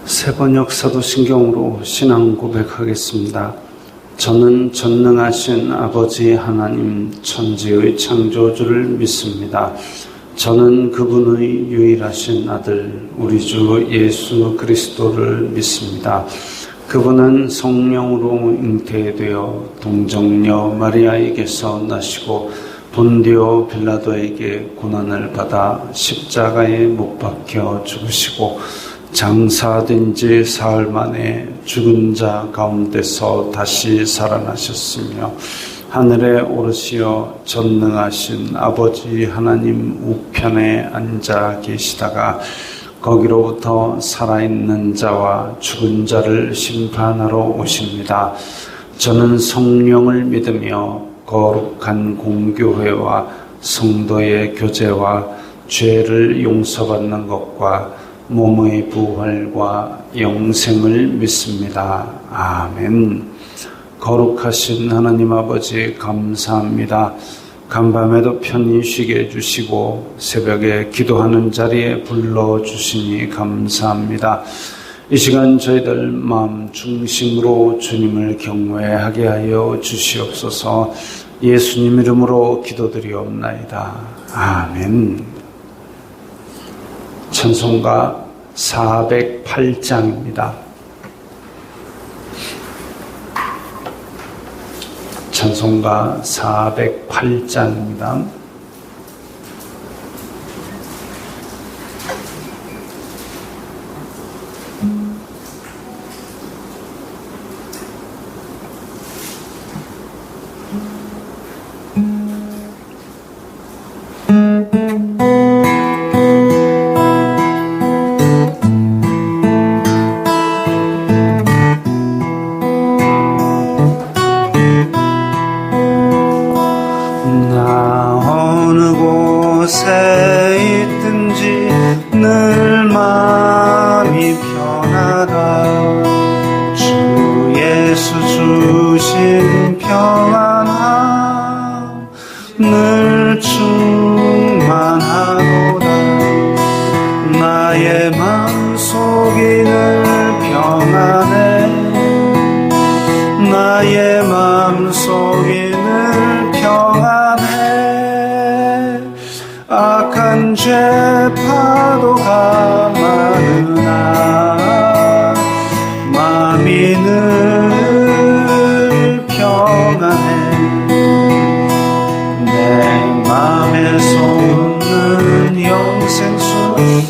세번역 사도신경으로 신앙 고백하겠습니다. 저는 전능하신 아버지 하나님 천지의 창조주를 믿습니다. 저는 그분의 유일하신 아들 우리 주 예수 그리스도를 믿습니다. 그분은 성령으로 잉태되어 동정녀 마리아에게서 나시고 본디오 빌라도에게 고난을 받아 십자가에 못 박혀 죽으시고 장사된 지 사흘 만에 죽은 자 가운데서 다시 살아나셨으며 하늘에 오르시어 전능하신 아버지 하나님 우편에 앉아 계시다가 거기로부터 살아있는 자와 죽은 자를 심판하러 오십니다. 저는 성령을 믿으며 거룩한 공교회와 성도의 교제와 죄를 용서받는 것과 몸의 부활과 영생을 믿습니다. 아멘. 거룩하신 하나님 아버지 감사합니다. 간밤에도 편히 쉬게 해주시고 새벽에 기도하는 자리에 불러주시니 감사합니다. 이 시간 저희들 마음 중심으로 주님을 경외하게 하여 주시옵소서. 예수님 이름으로 기도드리옵나이다. 아멘. 찬송가 408장입니다. 찬송가 408장입니다. 늘 충만하도다. 나의 마음속이 늘 평안해. 나의 마음속이 늘 평안해. 악한 죄 파도가 많으나 마음이 늘 평안해. 맘에 솟는 영생수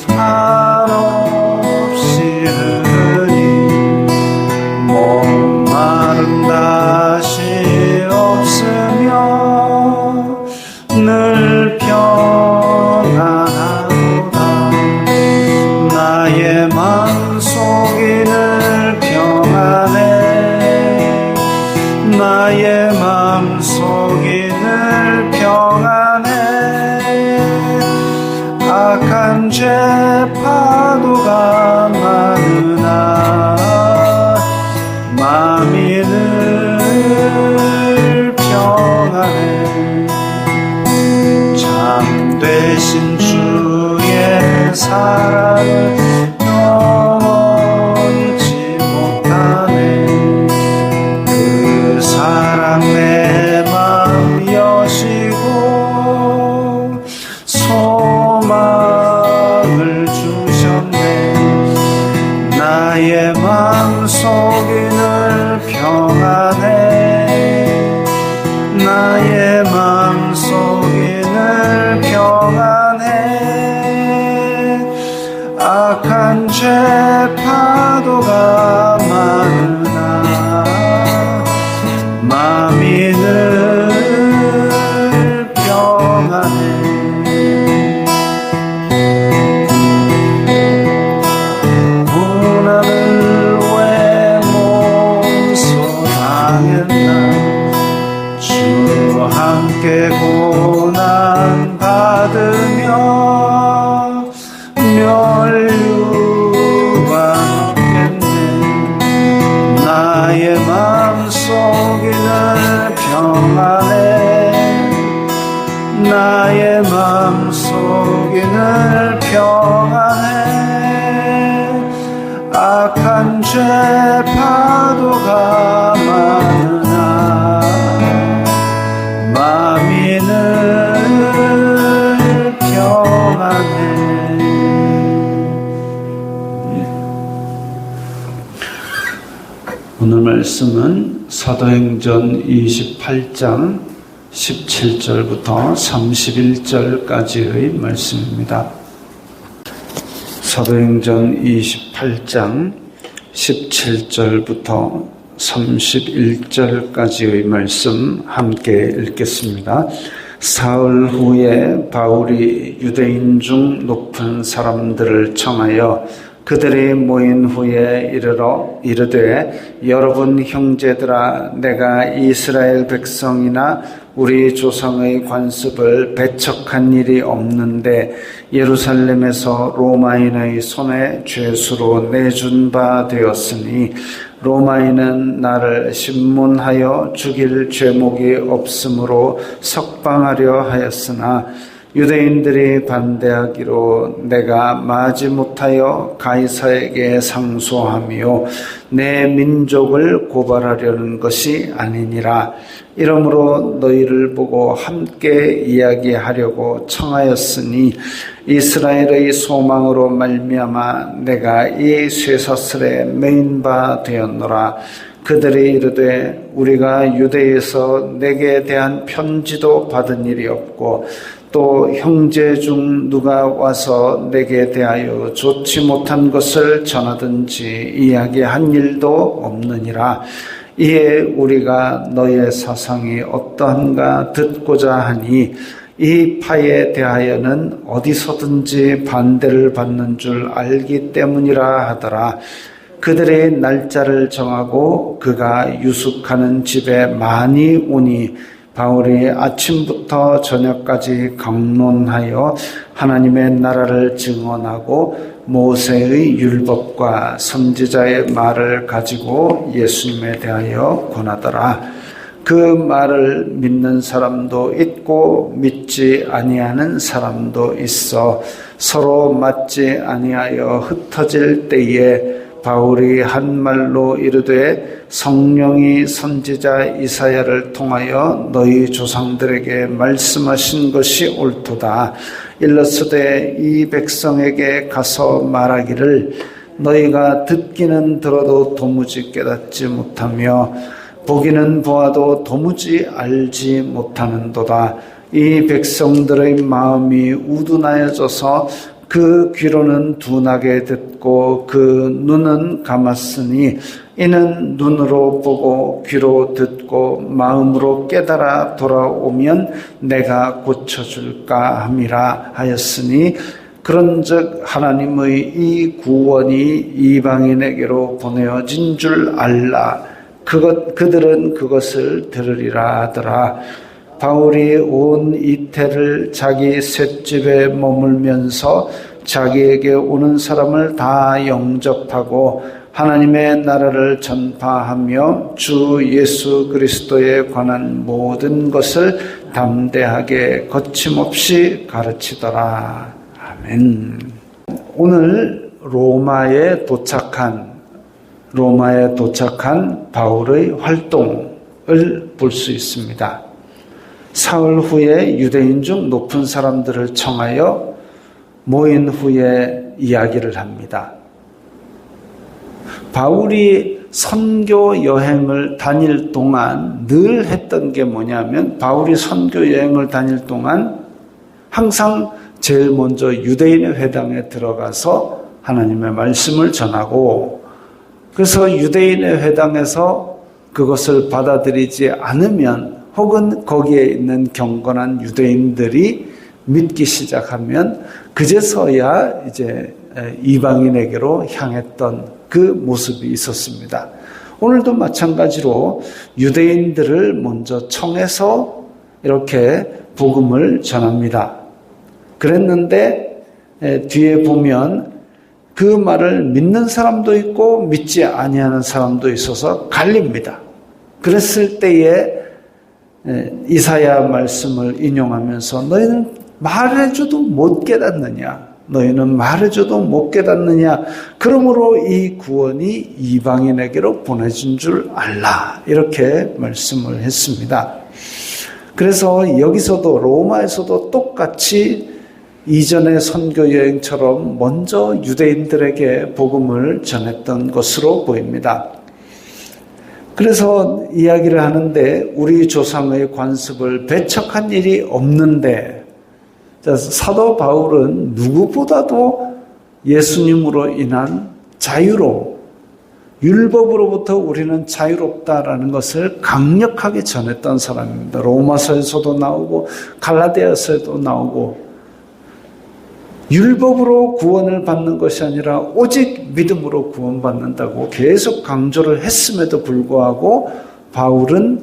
한없이 흐르니 목마름 다시 없으며 늘 평안하도다. 나의 마음속이 늘 평안해. 나의 마음속이 늘 평안해. 악한 죄 파도가 많으나 마음이 늘 평안해. 참되신 주의 사랑을 영원치 못하네. 그 사랑 내 마음 여시고 소망을 주셨네. 나의 마음속이 늘 평안해. 나의 마음속이 늘 평안해. 악한 죄 파도가 많으나 마음이 늘 평안해. 고난을 왜 몽소당했나. 주와 함께 고난 받으며 멸류관 받겠네. 나의 마음속이 늘 평안해. 나의 마음속이 늘 평안해. 악한 죄 파도가 많으나 마음이 늘 평안해. 오늘 말씀은 사도행전 28장 17절부터 31절까지의 말씀입니다. 사도행전 28장 17절부터 31절까지의 말씀 함께 읽겠습니다. 사흘 후에 바울이 유대인 중 높은 사람들을 청하여 그들이 모인 후에 이르되 여러분 형제들아, 내가 이스라엘 백성이나 우리 조상의 관습을 배척한 일이 없는데 예루살렘에서 로마인의 손에 죄수로 내준 바 되었으니 로마인은 나를 신문하여 죽일 죄목이 없으므로 석방하려 하였으나 유대인들이 반대하기로 내가 마지못하여 가이사에게 상소하며 내 민족을 고발하려는 것이 아니니라. 이러므로 너희를 보고 함께 이야기하려고 청하였으니 이스라엘의 소망으로 말미암아 내가 이 쇠사슬에 매인 바 되었노라. 그들이 이르되 우리가 유대에서 내게 대한 편지도 받은 일이 없고 또 형제 중 누가 와서 내게 대하여 좋지 못한 것을 전하든지 이야기한 일도 없느니라. 이에 우리가 너의 사상이 어떠한가 듣고자 하니 이 파에 대하여는 어디서든지 반대를 받는 줄 알기 때문이라 하더라. 그들의 날짜를 정하고 그가 유숙하는 집에 많이 오니 바울이 아침부터 저녁까지 강론하여 하나님의 나라를 증언하고 모세의 율법과 선지자의 말을 가지고 예수님에 대하여 권하더라. 그 말을 믿는 사람도 있고 믿지 아니하는 사람도 있어 서로 맞지 아니하여 흩어질 때에 바울이 한 말로 이르되 성령이 선지자 이사야를 통하여 너희 조상들에게 말씀하신 것이 옳도다. 일러스되 이 백성에게 가서 말하기를 너희가 듣기는 들어도 도무지 깨닫지 못하며 보기는 보아도 도무지 알지 못하는도다. 이 백성들의 마음이 우둔하여져서 그 귀로는 둔하게 듣고 그 눈은 감았으니 이는 눈으로 보고 귀로 듣고 마음으로 깨달아 돌아오면 내가 고쳐줄까 함이라 하였으니 그런즉 하나님의 이 구원이 이방인에게로 보내어진 줄 알라. 그들은 그것을 들으리라 하더라. 바울이 온 이태를 자기 셋집에 머물면서 자기에게 오는 사람을 다 영접하고 하나님의 나라를 전파하며 주 예수 그리스도에 관한 모든 것을 담대하게 거침없이 가르치더라. 아멘. 오늘 로마에 도착한 바울의 활동을 볼 수 있습니다. 사흘 후에 유대인 중 높은 사람들을 청하여 모인 후에 이야기를 합니다. 바울이 선교 여행을 다닐 동안 늘 했던 게 뭐냐면 바울이 선교 여행을 다닐 동안 항상 제일 먼저 유대인의 회당에 들어가서 하나님의 말씀을 전하고 그래서 유대인의 회당에서 그것을 받아들이지 않으면 혹은 거기에 있는 경건한 유대인들이 믿기 시작하면 그제서야 이제 이방인에게로 향했던 그 모습이 있었습니다. 오늘도 마찬가지로 유대인들을 먼저 청해서 이렇게 복음을 전합니다. 그랬는데 뒤에 보면 그 말을 믿는 사람도 있고 믿지 아니하는 사람도 있어서 갈립니다. 그랬을 때에 이사야 말씀을 인용하면서 너희는 말해줘도 못 깨닫느냐? 너희는 말해줘도 못 깨닫느냐? 그러므로 이 구원이 이방인에게로 보내진 줄 알라. 이렇게 말씀을 했습니다. 그래서 여기서도 로마에서도 똑같이 이전의 선교 여행처럼 먼저 유대인들에게 복음을 전했던 것으로 보입니다. 그래서 이야기를 하는데 우리 조상의 관습을 배척한 일이 없는데, 사도 바울은 누구보다도 예수님으로 인한 자유로, 율법으로부터 우리는 자유롭다라는 것을 강력하게 전했던 사람입니다. 로마서에서도 나오고 갈라디아서에도 나오고, 율법으로 구원을 받는 것이 아니라 오직 믿음으로 구원받는다고 계속 강조를 했음에도 불구하고 바울은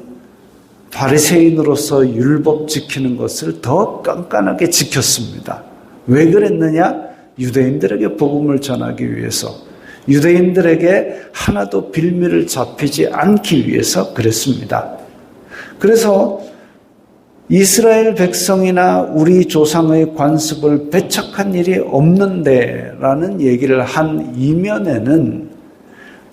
바리새인으로서 율법 지키는 것을 더 깐깐하게 지켰습니다. 왜 그랬느냐? 유대인들에게 복음을 전하기 위해서, 유대인들에게 하나도 빌미를 잡히지 않기 위해서 그랬습니다. 그래서 이스라엘 백성이나 우리 조상의 관습을 배척한 일이 없는데 라는 얘기를 한 이면에는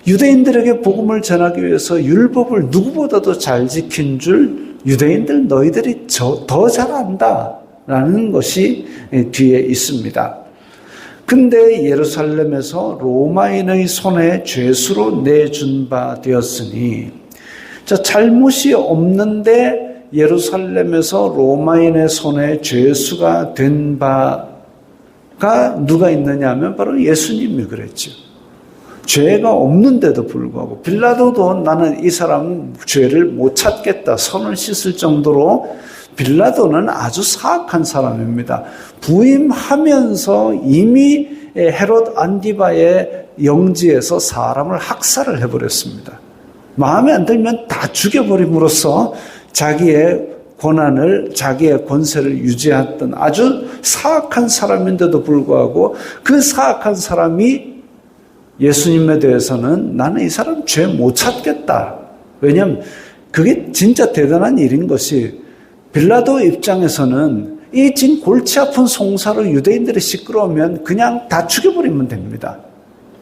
유대인들에게 복음을 전하기 위해서 율법을 누구보다도 잘 지킨 줄 유대인들 너희들이 더 잘한다 라는 것이 뒤에 있습니다. 근데 예루살렘에서 로마인의 손에 죄수로 내준 바 되었으니, 잘못이 없는데 예루살렘에서 로마인의 손에 죄수가 된 바가 누가 있느냐 하면 바로 예수님이 그랬죠. 죄가 없는데도 불구하고 빌라도도 나는 이 사람 죄를 못 찾겠다 선을 씻을 정도로, 빌라도는 아주 사악한 사람입니다. 부임하면서 이미 헤롯 안디바의 영지에서 사람을 학살을 해버렸습니다. 마음에 안 들면 다 죽여버림으로써 자기의 권한을, 자기의 권세를 유지했던 아주 사악한 사람인데도 불구하고 그 사악한 사람이 예수님에 대해서는 나는 이 사람 죄 못 찾겠다. 왜냐하면 그게 진짜 대단한 일인 것이, 빌라도 입장에서는 이 진 골치 아픈 송사로 유대인들이 시끄러우면 그냥 다 죽여버리면 됩니다.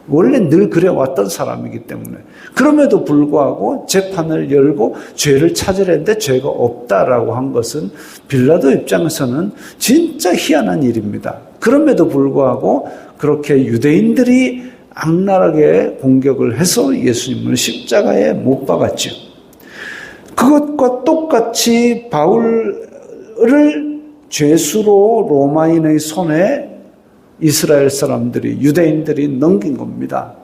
원래 늘 그래왔던 사람이기 때문에. 그럼에도 불구하고 재판을 열고 죄를 찾으려는데 죄가 없다라고 한 것은 빌라도 입장에서는 진짜 희한한 일입니다. 그럼에도 불구하고 그렇게 유대인들이 악랄하게 공격을 해서 예수님을 십자가에 못 박았죠. 그것과 똑같이 바울을 죄수로 로마인의 손에 이스라엘 사람들이, 유대인들이 넘긴 겁니다.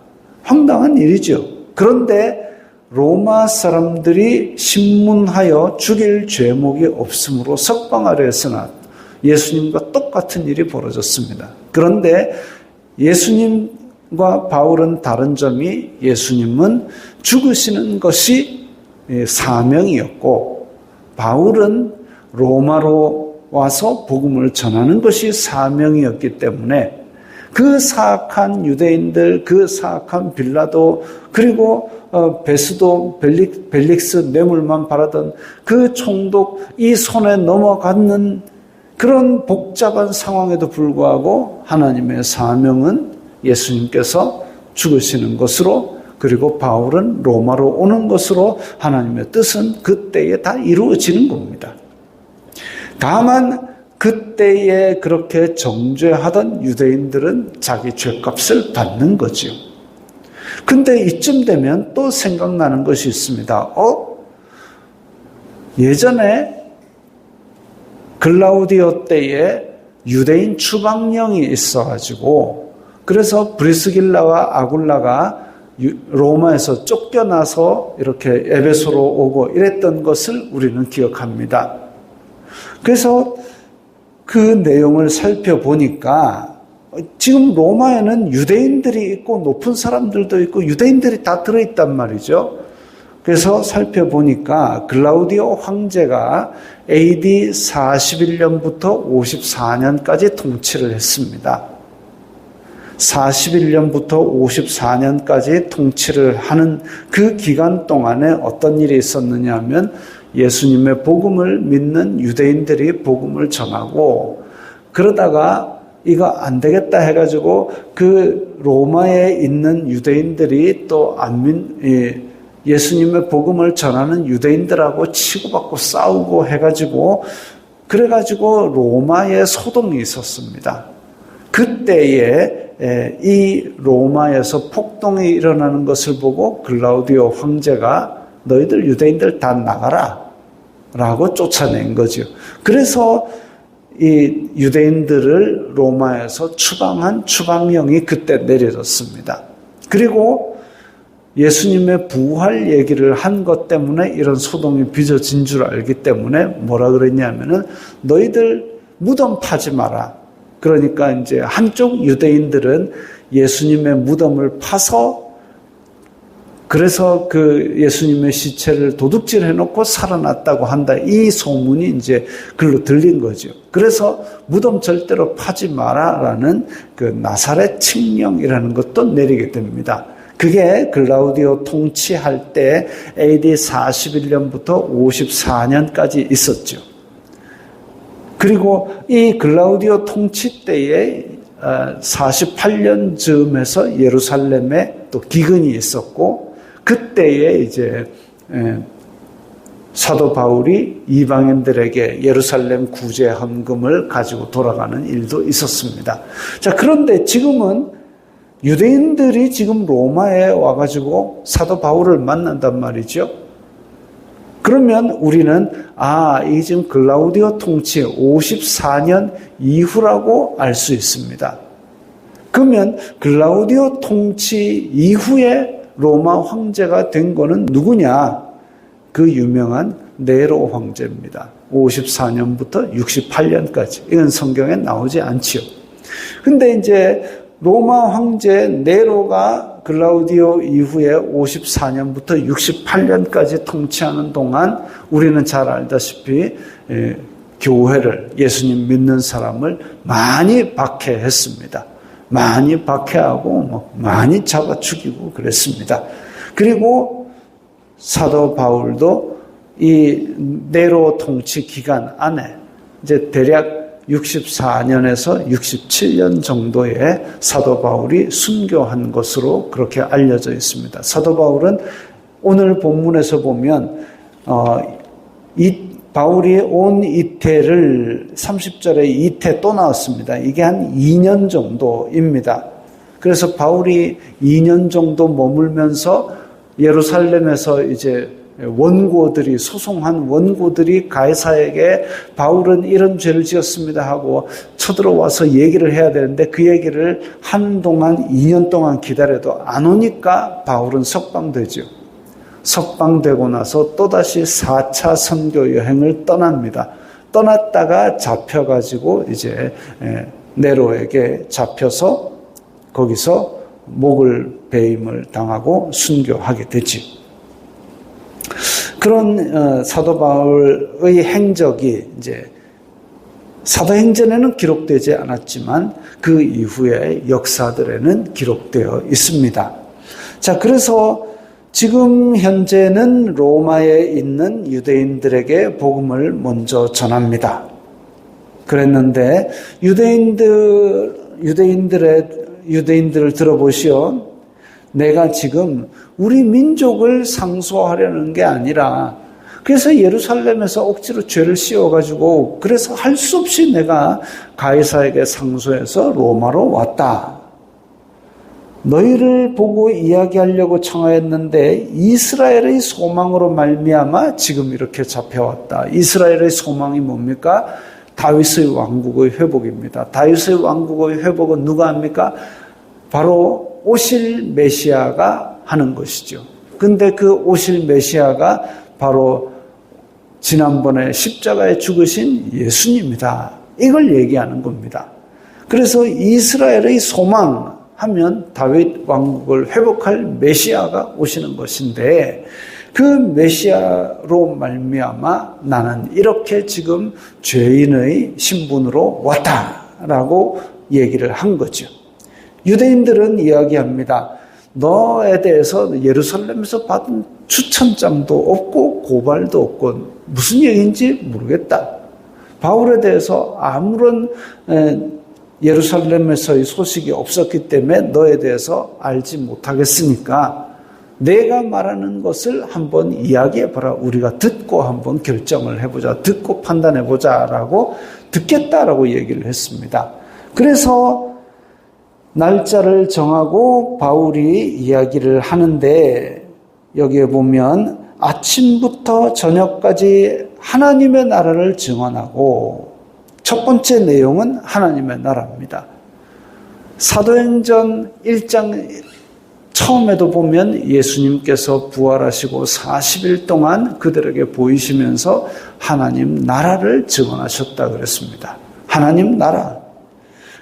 황당한 일이죠. 그런데 로마 사람들이 신문하여 죽일 죄목이 없으므로 석방하려 했으나 예수님과 똑같은 일이 벌어졌습니다. 그런데 예수님과 바울은 다른 점이, 예수님은 죽으시는 것이 사명이었고 바울은 로마로 와서 복음을 전하는 것이 사명이었기 때문에 그 사악한 유대인들, 그 사악한 빌라도, 그리고 베스도 벨릭스 뇌물만 바라던 그 총독 이 손에 넘어가는 그런 복잡한 상황에도 불구하고 하나님의 사명은 예수님께서 죽으시는 것으로, 그리고 바울은 로마로 오는 것으로 하나님의 뜻은 그때에 다 이루어지는 겁니다. 다만 그때에 그렇게 정죄하던 유대인들은 자기 죄값을 받는 거죠. 근데 이쯤 되면 또 생각나는 것이 있습니다. 예전에 글라우디오 때에 유대인 추방령이 있어가지고, 그래서 브리스길라와 아굴라가 로마에서 쫓겨나서 이렇게 에베소로 오고 이랬던 것을 우리는 기억합니다. 그래서 그 내용을 살펴보니까 지금 로마에는 유대인들이 있고 높은 사람들도 있고 유대인들이 다 들어있단 말이죠. 그래서 살펴보니까 글라우디오 황제가 AD 41년부터 54년까지 통치를 했습니다. 41년부터 54년까지 통치를 하는 그 기간 동안에 어떤 일이 있었느냐 하면, 예수님의 복음을 믿는 유대인들이 복음을 전하고, 그러다가 이거 안 되겠다 해가지고 그 로마에 있는 유대인들이 또 예수님의 복음을 전하는 유대인들하고 치고받고 싸우고 해가지고 그래가지고 로마에 소동이 있었습니다. 그때에 이 로마에서 폭동이 일어나는 것을 보고 글라우디오 황제가 너희들 유대인들 다 나가라 라고 쫓아낸 거죠. 그래서 이 유대인들을 로마에서 추방한 추방령이 그때 내려졌습니다. 그리고 예수님의 부활 얘기를 한 것 때문에 이런 소동이 빚어진 줄 알기 때문에 뭐라 그랬냐면은 너희들 무덤 파지 마라. 그러니까 이제 한쪽 유대인들은 예수님의 무덤을 파서 그래서 그 예수님의 시체를 도둑질 해놓고 살아났다고 한다. 이 소문이 이제 글로 들린 거죠. 그래서 무덤 절대로 파지 마라라는 그 나사렛 칙령이라는 것도 내리게 됩니다. 그게 글라우디오 통치할 때 AD 41년부터 54년까지 있었죠. 그리고 이 글라우디오 통치 때에 48년 즈음에서 예루살렘에 또 기근이 있었고 그때에 이제 사도 바울이 이방인들에게 예루살렘 구제 헌금을 가지고 돌아가는 일도 있었습니다. 자, 그런데 지금은 유대인들이 지금 로마에 와가지고 사도 바울을 만난단 말이죠. 그러면 우리는 이 지금 글라우디오 통치 54년 이후라고 알 수 있습니다. 그러면 글라우디오 통치 이후에 로마 황제가 된 거는 누구냐? 그 유명한 네로 황제입니다. 54년부터 68년까지. 이건 성경에 나오지 않지요. 근데 이제 로마 황제 네로가 글라우디오 이후에 54년부터 68년까지 통치하는 동안 우리는 잘 알다시피 교회를, 예수님 믿는 사람을 많이 박해했습니다. 많이 박해하고 많이 잡아 죽이고 그랬습니다. 그리고 사도 바울도 이 네로 통치 기간 안에 이제 대략 64년에서 67년 정도에 사도 바울이 순교한 것으로 그렇게 알려져 있습니다. 사도 바울은 오늘 본문에서 보면 바울이 온 이태를 30절에 이태 또 나왔습니다. 이게 한 2년 정도입니다. 그래서 바울이 2년 정도 머물면서 예루살렘에서 이제 원고들이 소송한 원고들이 가이사에게 바울은 이런 죄를 지었습니다 하고 쳐들어와서 얘기를 해야 되는데 그 얘기를 한동안 2년 동안 기다려도 안 오니까 바울은 석방되죠. 석방되고 나서 또다시 4차 선교 여행을 떠납니다. 떠났다가 잡혀가지고 이제 네로에게 잡혀서 거기서 목을 베임을 당하고 순교하게 되지. 그런 사도 바울의 행적이 이제 사도행전에는 기록되지 않았지만 그 이후의 역사들에는 기록되어 있습니다. 자, 그래서 지금 현재는 로마에 있는 유대인들에게 복음을 먼저 전합니다. 그랬는데 유대인들을 들어보시오. 내가 지금 우리 민족을 상소하려는 게 아니라 그래서 예루살렘에서 억지로 죄를 씌워가지고 그래서 할 수 없이 내가 가이사에게 상소해서 로마로 왔다. 너희를 보고 이야기하려고 청하였는데 이스라엘의 소망으로 말미암아 지금 이렇게 잡혀왔다. 이스라엘의 소망이 뭡니까? 다윗의 왕국의 회복입니다. 다윗의 왕국의 회복은 누가 합니까? 바로 오실 메시아가 하는 것이죠. 근데 그 오실 메시아가 바로 지난번에 십자가에 죽으신 예수님이다. 이걸 얘기하는 겁니다. 그래서 이스라엘의 소망 하면 다윗 왕국을 회복할 메시아가 오시는 것인데 그 메시아로 말미암아 나는 이렇게 지금 죄인의 신분으로 왔다라고 얘기를 한 거죠. 유대인들은 이야기합니다. 너에 대해서 예루살렘에서 받은 추천장도 없고 고발도 없고 무슨 얘기인지 모르겠다. 바울에 대해서 아무런 예루살렘에서의 소식이 없었기 때문에 너에 대해서 알지 못하겠으니까 내가 말하는 것을 한번 이야기해봐라. 우리가 듣고 한번 결정을 해보자. 듣고 판단해보자 라고 듣겠다라고 얘기를 했습니다. 그래서 날짜를 정하고 바울이 이야기를 하는데 여기에 보면 아침부터 저녁까지 하나님의 나라를 증언하고 첫 번째 내용은 하나님의 나라입니다. 사도행전 1장 처음에도 보면 예수님께서 부활하시고 40일 동안 그들에게 보이시면서 하나님 나라를 증언하셨다 그랬습니다. 하나님 나라.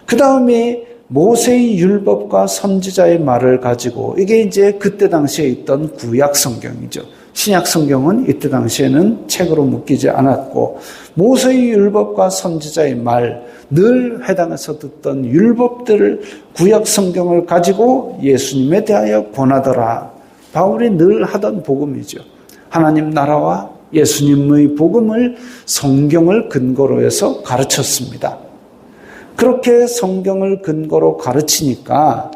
그 다음에 모세의 율법과 선지자의 말을 가지고 이게 이제 그때 당시에 있던 구약 성경이죠. 신약 성경은 이때 당시에는 책으로 묶이지 않았고 모세의 율법과 선지자의 말, 늘 회당에서 듣던 율법들을 구약 성경을 가지고 예수님에 대하여 권하더라. 바울이 늘 하던 복음이죠. 하나님 나라와 예수님의 복음을 성경을 근거로 해서 가르쳤습니다. 그렇게 성경을 근거로 가르치니까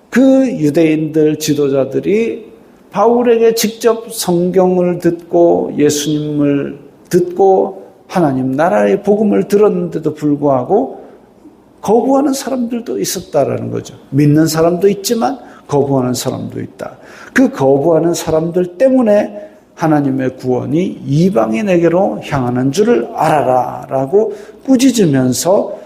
그 유대인들 지도자들이 바울에게 직접 성경을 듣고 예수님을 듣고 하나님 나라의 복음을 들었는데도 불구하고 거부하는 사람들도 있었다라는 거죠. 믿는 사람도 있지만 거부하는 사람도 있다. 그 거부하는 사람들 때문에 하나님의 구원이 이방인에게로 향하는 줄을 알아라 라고 꾸짖으면서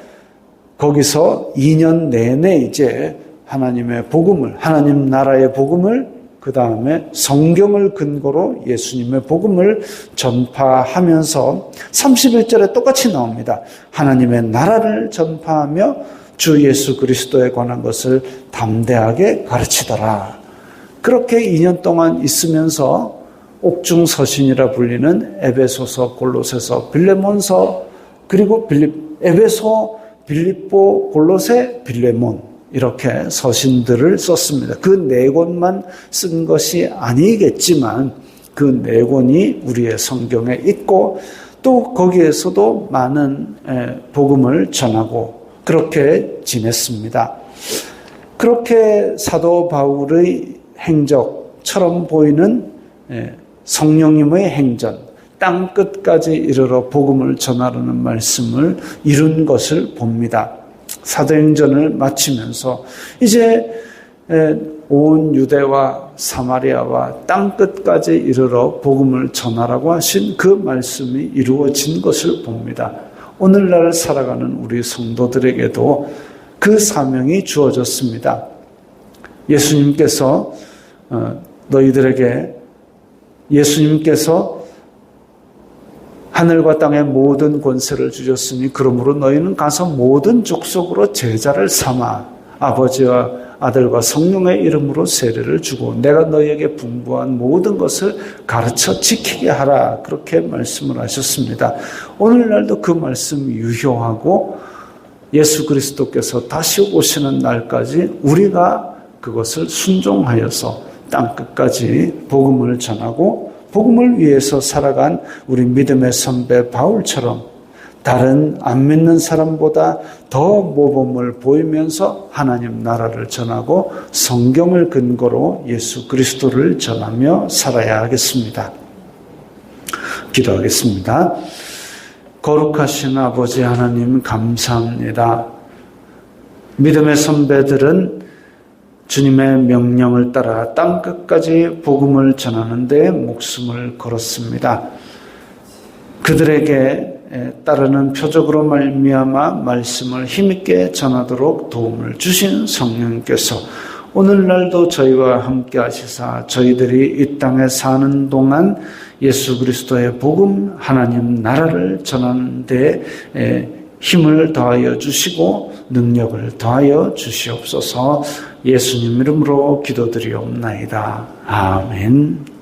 거기서 2년 내내 이제 하나님의 복음을, 하나님 나라의 복음을 그 다음에 성경을 근거로 예수님의 복음을 전파하면서 31절에 똑같이 나옵니다. 하나님의 나라를 전파하며 주 예수 그리스도에 관한 것을 담대하게 가르치더라. 그렇게 2년 동안 있으면서 옥중서신이라 불리는 에베소서, 골로새서, 빌레몬서, 그리고 에베소, 빌립보, 골로새, 빌레몬 이렇게 서신들을 썼습니다. 그 네 권만 쓴 것이 아니겠지만 그 네 권이 우리의 성경에 있고 또 거기에서도 많은 복음을 전하고 그렇게 지냈습니다. 그렇게 사도 바울의 행적처럼 보이는 성령님의 행전, 땅 끝까지 이르러 복음을 전하라는 말씀을 이룬 것을 봅니다. 사도행전을 마치면서 이제 온 유대와 사마리아와 땅 끝까지 이르러 복음을 전하라고 하신 그 말씀이 이루어진 것을 봅니다. 오늘날 살아가는 우리 성도들에게도 그 사명이 주어졌습니다. 예수님께서 하늘과 땅의 모든 권세를 주셨으니 그러므로 너희는 가서 모든 족속으로 제자를 삼아 아버지와 아들과 성령의 이름으로 세례를 주고 내가 너희에게 분부한 모든 것을 가르쳐 지키게 하라. 그렇게 말씀을 하셨습니다. 오늘날도 그 말씀이 유효하고 예수 그리스도께서 다시 오시는 날까지 우리가 그것을 순종하여서 땅끝까지 복음을 전하고 복음을 위해서 살아간 우리 믿음의 선배 바울처럼 다른 안 믿는 사람보다 더 모범을 보이면서 하나님 나라를 전하고 성경을 근거로 예수 그리스도를 전하며 살아야 하겠습니다. 기도하겠습니다. 거룩하신 아버지 하나님 감사합니다. 믿음의 선배들은 주님의 명령을 따라 땅끝까지 복음을 전하는 데 목숨을 걸었습니다. 그들에게 따르는 표적으로 말미암아 말씀을 힘있게 전하도록 도움을 주신 성령께서 오늘날도 저희와 함께 하시사 저희들이 이 땅에 사는 동안 예수 그리스도의 복음 하나님 나라를 전하는 데 힘을 더하여 주시고 능력을 더하여 주시옵소서. 예수님 이름으로 기도드리옵나이다. 아멘.